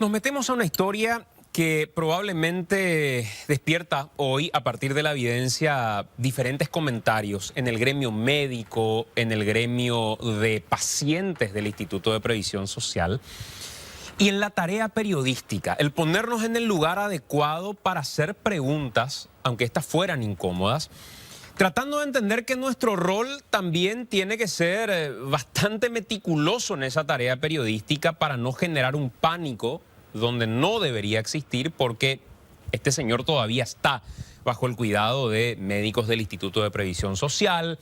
Nos metemos a una historia que probablemente despierta hoy, a partir de la evidencia, diferentes comentarios en el gremio médico, en el gremio de pacientes del Instituto de Previsión Social y en la tarea periodística, el ponernos en el lugar adecuado para hacer preguntas, aunque estas fueran incómodas, tratando de entender que nuestro rol también tiene que ser bastante meticuloso en esa tarea periodística para no generar un pánico donde no debería existir, porque este señor todavía está bajo el cuidado de médicos del Instituto de Previsión Social,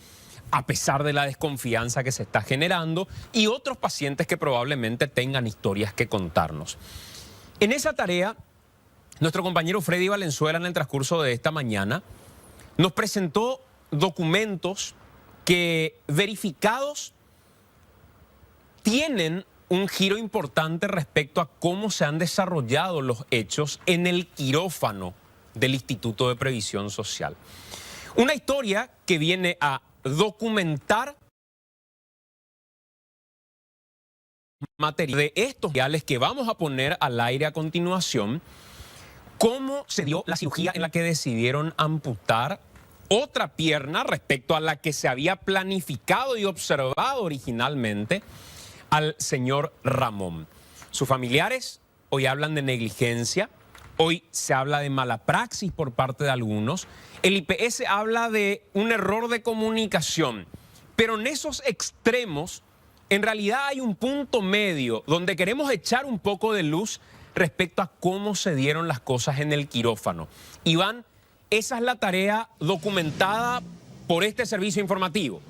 a pesar de la desconfianza que se está generando, y otros pacientes que probablemente tengan historias que contarnos. En esa tarea, nuestro compañero Freddy Valenzuela, en el transcurso de esta mañana, nos presentó documentos que, verificados, tienen un giro importante respecto a cómo se han desarrollado los hechos en el quirófano del Instituto de Previsión Social. Una historia que viene a documentar material de estos reales que vamos a poner al aire a continuación, cómo se dio la cirugía en la que decidieron amputar otra pierna respecto a la que se había planificado y observado originalmente al señor Ramón. Sus familiares hoy hablan de negligencia, hoy se habla de mala praxis por parte de algunos, el IPS habla de un error de comunicación, pero en esos extremos en realidad hay un punto medio donde queremos echar un poco de luz respecto a cómo se dieron las cosas en el quirófano. Iván, esa es la tarea documentada por este servicio informativo.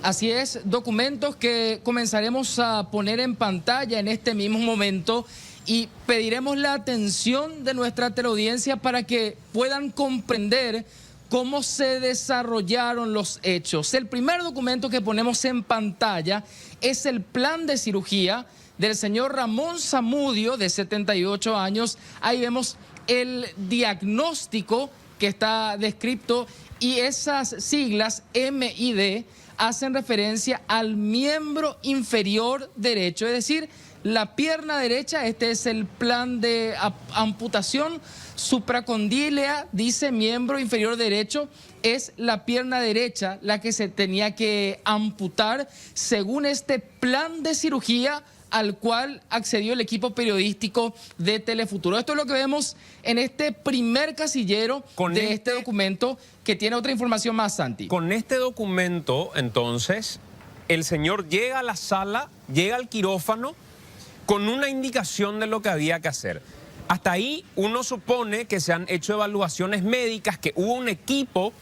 Así es, documentos que comenzaremos a poner en pantalla en este mismo momento y pediremos la atención de nuestra teleaudiencia para que puedan comprender cómo se desarrollaron los hechos. El primer documento que ponemos en pantalla es el plan de cirugía del señor Ramón Zamudio, de 78 años. Ahí vemos el diagnóstico que está descrito y esas siglas MID hacen referencia al miembro inferior derecho, es decir, la pierna derecha. Este es el plan de amputación supracondílea, dice miembro inferior derecho, es la pierna derecha la que se tenía que amputar según este plan de cirugía al cual accedió el equipo periodístico de Telefuturo. Esto es lo que vemos en este primer casillero de este documento, que tiene otra información más, Santi. Con este documento, entonces, el señor llega a la sala, llega al quirófano con una indicación de lo que había que hacer. Hasta ahí uno supone que se han hecho evaluaciones médicas, que hubo un equipo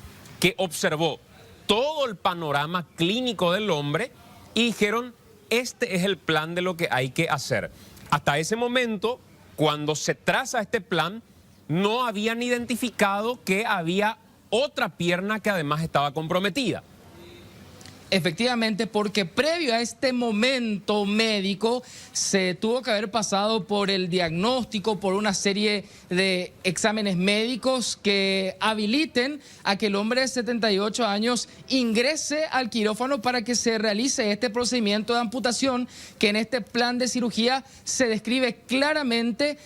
que observó todo el panorama clínico del hombre y dijeron: este es el plan de lo que hay que hacer. Hasta ese momento, cuando se traza este plan, no habían identificado que había otra pierna que además estaba comprometida. Efectivamente, porque previo a este momento médico se tuvo que haber pasado por el diagnóstico, por una serie de exámenes médicos que habiliten a que el hombre de 78 años ingrese al quirófano para que se realice este procedimiento de amputación que en este plan de cirugía se describe claramente,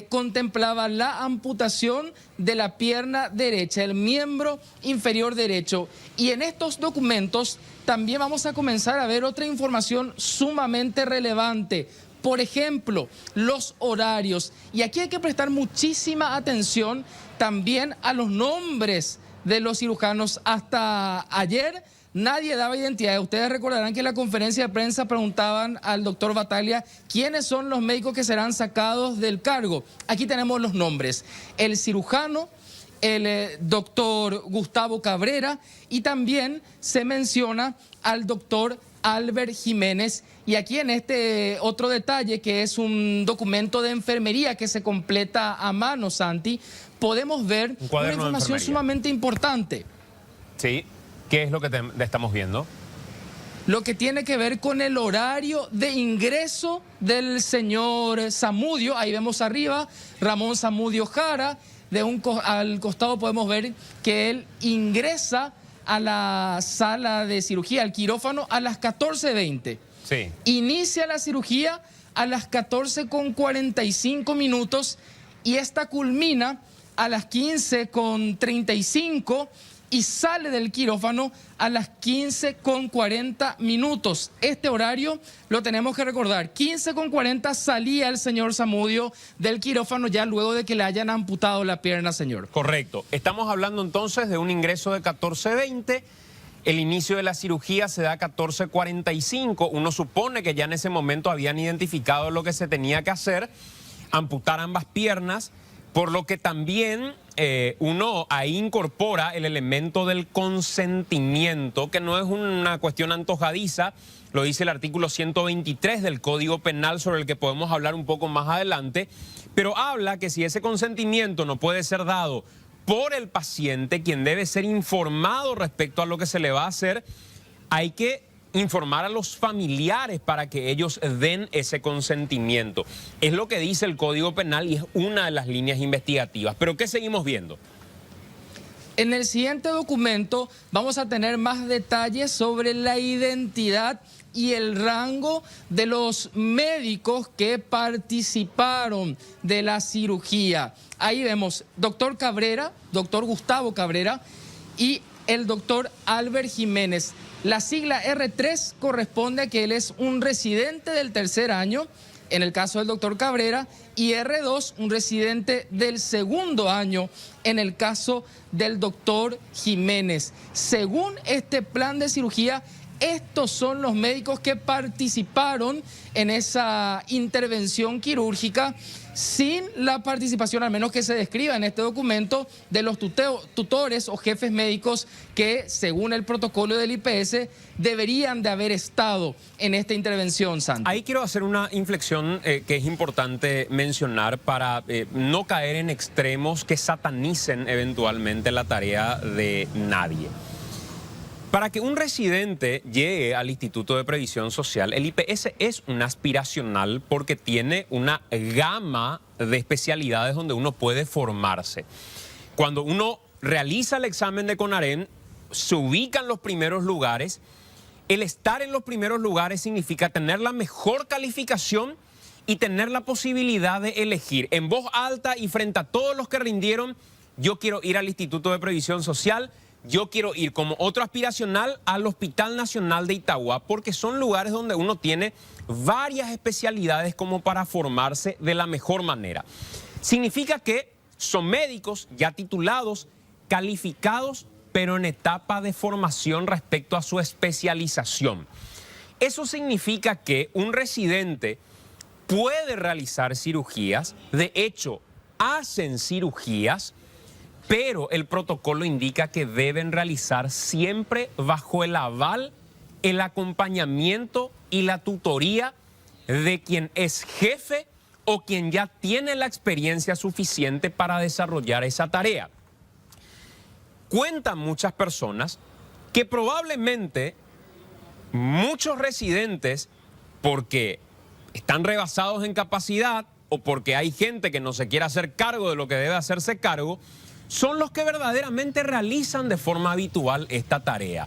contemplaba la amputación de la pierna derecha, el miembro inferior derecho. Y en estos documentos también vamos a comenzar a ver otra información sumamente relevante. Por ejemplo, los horarios. Y aquí hay que prestar muchísima atención también a los nombres de los cirujanos. Hasta ayer nadie daba identidad. Ustedes recordarán que en la conferencia de prensa preguntaban al doctor Bataglia quiénes son los médicos que serán sacados del cargo. Aquí tenemos los nombres: el cirujano, el doctor Gustavo Cabrera, y también se menciona al doctor Albert Jiménez. Y aquí en este otro detalle, que es un documento de enfermería que se completa a mano, Santi, podemos ver una información sumamente importante. Sí, ¿qué es lo que estamos viendo? Lo que tiene que ver con el horario de ingreso del señor Zamudio. Ahí vemos arriba Ramón Zamudio Jara. Al costado podemos ver que él ingresa a la sala de cirugía, al quirófano, a las 14:20. Sí. Inicia la cirugía a las 14:45 minutos y esta culmina a las 15:35 y sale del quirófano a las 15:40 minutos. Este horario lo tenemos que recordar. 15:40 salía el señor Zamudio del quirófano ya luego de que le hayan amputado la pierna, señor. Correcto. Estamos hablando entonces de un ingreso de 14:20. El inicio de la cirugía se da a 14:45. Uno supone que ya en ese momento habían identificado lo que se tenía que hacer, amputar ambas piernas, por lo que también uno ahí incorpora el elemento del consentimiento, que no es una cuestión antojadiza, lo dice el artículo 123 del Código Penal, sobre el que podemos hablar un poco más adelante, pero habla que si ese consentimiento no puede ser dado por el paciente, quien debe ser informado respecto a lo que se le va a hacer, hay que informar a los familiares para que ellos den ese consentimiento. Es lo que dice el Código Penal y es una de las líneas investigativas. ¿Pero qué seguimos viendo? En el siguiente documento vamos a tener más detalles sobre la identidad y el rango de los médicos que participaron de la cirugía. Ahí vemos doctor Cabrera, doctor Gustavo Cabrera y el doctor Albert Jiménez. La sigla R3 corresponde a que él es un residente del tercer año, en el caso del doctor Cabrera, y R2, un residente del segundo año, en el caso del doctor Jiménez. Según este plan de cirugía, estos son los médicos que participaron en esa intervención quirúrgica sin la participación, al menos que se describa en este documento, de los tutores o jefes médicos que, según el protocolo del IPS, deberían de haber estado en esta intervención, Santi. Ahí quiero hacer una inflexión que es importante mencionar para no caer en extremos que satanicen eventualmente la tarea de nadie. Para que un residente llegue al Instituto de Previsión Social, el IPS es un aspiracional porque tiene una gama de especialidades donde uno puede formarse. Cuando uno realiza el examen de CONAREN, se ubica en los primeros lugares. El estar en los primeros lugares significa tener la mejor calificación y tener la posibilidad de elegir en voz alta y frente a todos los que rindieron: yo quiero ir al Instituto de Previsión Social, yo quiero ir como otro aspiracional al Hospital Nacional de Itagua, porque son lugares donde uno tiene varias especialidades como para formarse de la mejor manera. Significa que son médicos ya titulados, calificados, pero en etapa de formación respecto a su especialización. Eso significa que un residente puede realizar cirugías, de hecho, hacen cirugías, pero el protocolo indica que deben realizar siempre bajo el aval, el acompañamiento y la tutoría de quien es jefe o quien ya tiene la experiencia suficiente para desarrollar esa tarea. Cuentan muchas personas que probablemente muchos residentes, porque están rebasados en capacidad o porque hay gente que no se quiere hacer cargo de lo que debe hacerse cargo, son los que verdaderamente realizan de forma habitual esta tarea.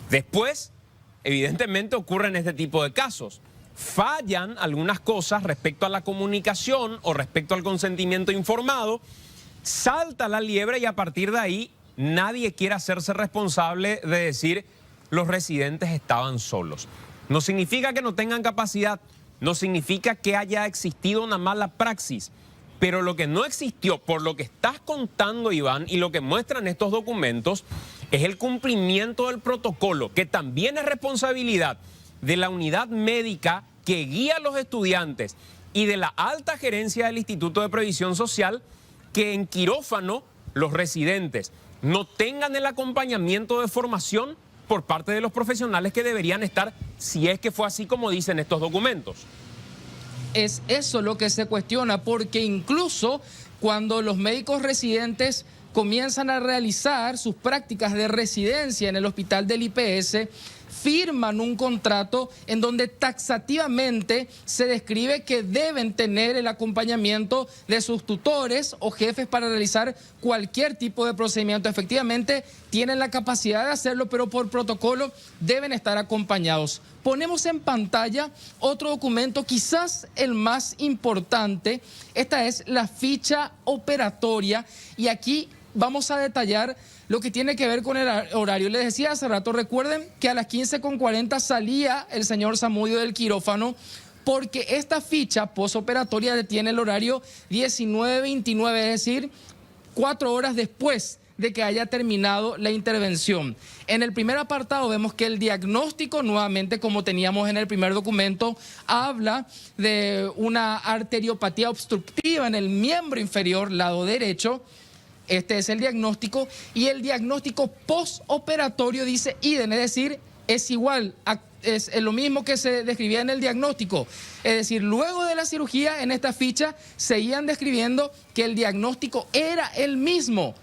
Después, evidentemente, ocurren este tipo de casos. Fallan algunas cosas respecto a la comunicación o respecto al consentimiento informado, salta la liebre y a partir de ahí nadie quiere hacerse responsable de decir los residentes estaban solos. No significa que no tengan capacidad, no significa que haya existido una mala praxis. Pero lo que no existió, por lo que estás contando, Iván, y lo que muestran estos documentos, es el cumplimiento del protocolo, que también es responsabilidad de la unidad médica que guía a los estudiantes y de la alta gerencia del Instituto de Previsión Social, que en quirófano los residentes no tengan el acompañamiento de formación por parte de los profesionales que deberían estar, si es que fue así como dicen estos documentos. Es eso lo que se cuestiona, porque incluso cuando los médicos residentes comienzan a realizar sus prácticas de residencia en el hospital del IPS, firman un contrato en donde taxativamente se describe que deben tener el acompañamiento de sus tutores o jefes para realizar cualquier tipo de procedimiento. Efectivamente, tienen la capacidad de hacerlo, pero por protocolo deben estar acompañados. Ponemos en pantalla otro documento, quizás el más importante. Esta es la ficha operatoria y aquí vamos a detallar lo que tiene que ver con el horario. Les decía hace rato, recuerden que a las 15:40 salía el señor Zamudio del quirófano porque esta ficha posoperatoria tiene el horario 19:29, es decir, 4 horas después de que haya terminado la intervención. En el primer apartado vemos que el diagnóstico, nuevamente como teníamos en el primer documento, habla de una arteriopatía obstructiva en el miembro inferior, lado derecho. Este es el diagnóstico, y el diagnóstico postoperatorio dice idem, es decir, es igual, es lo mismo que se describía en el diagnóstico. Es decir, luego de la cirugía, en esta ficha seguían describiendo que el diagnóstico era el mismo.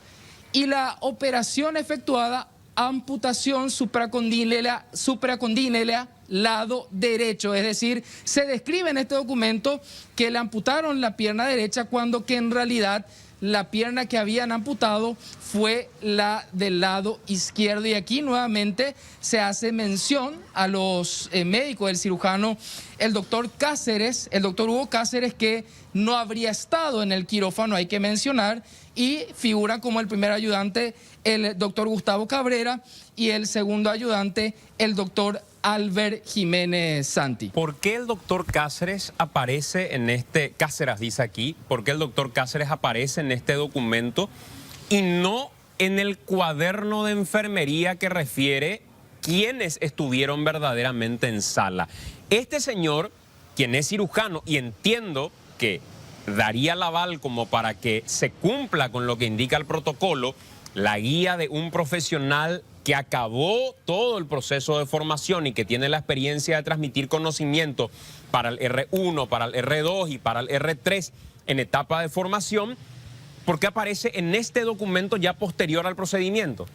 Y la operación efectuada, amputación supracondílea, lado derecho. Es decir, se describe en este documento que le amputaron la pierna derecha cuando que en realidad la pierna que habían amputado fue la del lado izquierdo. Y aquí nuevamente se hace mención a los médicos, el cirujano, el doctor Cáceres, el doctor Hugo Cáceres, que no habría estado en el quirófano, hay que mencionar, y figura como el primer ayudante el doctor Gustavo Cabrera y el segundo ayudante el doctor Albert Jiménez Santi. ¿Por qué el doctor Cáceres aparece en este, Cáceres dice aquí, por qué el doctor Cáceres aparece en este documento y no en el cuaderno de enfermería que refiere quiénes estuvieron verdaderamente en sala? Este señor, quien es cirujano, y entiendo que daría el aval como para que se cumpla con lo que indica el protocolo, la guía de un profesional que acabó todo el proceso de formación y que tiene la experiencia de transmitir conocimiento para el R1, para el R2 y para el R3 en etapa de formación, ¿por qué aparece en este documento ya posterior al procedimiento?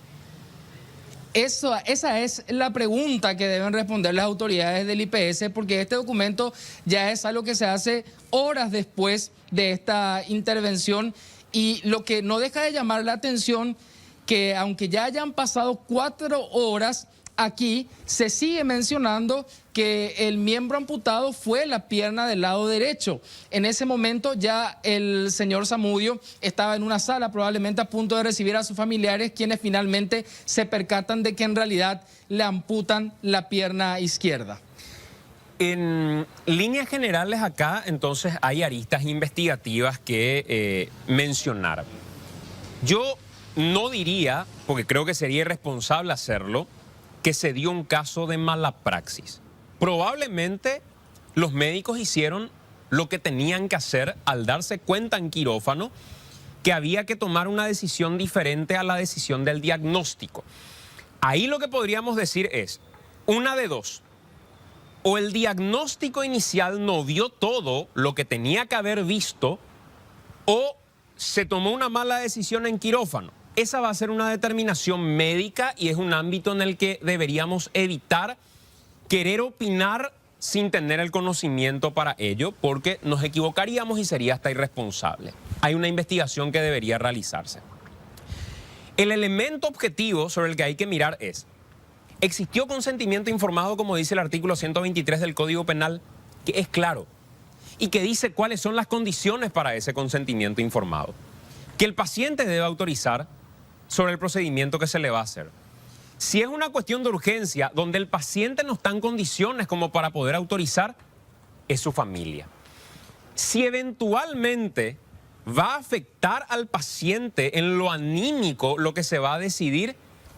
Esa es la pregunta que deben responder las autoridades del IPS, porque este documento ya es algo que se hace horas después de esta intervención, y lo que no deja de llamar la atención que aunque ya hayan pasado 4 horas, aquí se sigue mencionando que el miembro amputado fue la pierna del lado derecho. En ese momento ya el señor Zamudio estaba en una sala, probablemente a punto de recibir a sus familiares, quienes finalmente se percatan de que en realidad le amputan la pierna izquierda. En líneas generales acá, entonces, hay aristas investigativas que mencionar. Yo no diría, porque creo que sería irresponsable hacerlo, que se dio un caso de mala praxis. Probablemente los médicos hicieron lo que tenían que hacer al darse cuenta en quirófano que había que tomar una decisión diferente a la decisión del diagnóstico. Ahí lo que podríamos decir es, una de dos: o el diagnóstico inicial no vio todo lo que tenía que haber visto, o se tomó una mala decisión en quirófano. Esa va a ser una determinación médica y es un ámbito en el que deberíamos evitar querer opinar sin tener el conocimiento para ello, porque nos equivocaríamos y sería hasta irresponsable. Hay una investigación que debería realizarse. El elemento objetivo sobre el que hay que mirar es: ¿existió consentimiento informado, como dice el artículo 123 del Código Penal, que es claro y que dice cuáles son las condiciones para ese consentimiento informado? Que el paciente debe autorizar sobre el procedimiento que se le va a hacer. Si es una cuestión de urgencia donde el paciente no está en condiciones como para poder autorizar, es su familia. Si eventualmente va a afectar al paciente en lo anímico lo que se va a decidir,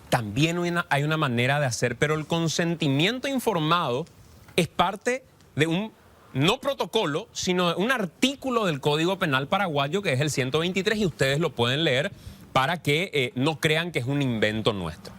también hay una manera de hacer, pero el consentimiento informado es parte de un, no protocolo, sino de un artículo del Código Penal paraguayo que es el 123, y ustedes lo pueden leer para que no crean que es un invento nuestro.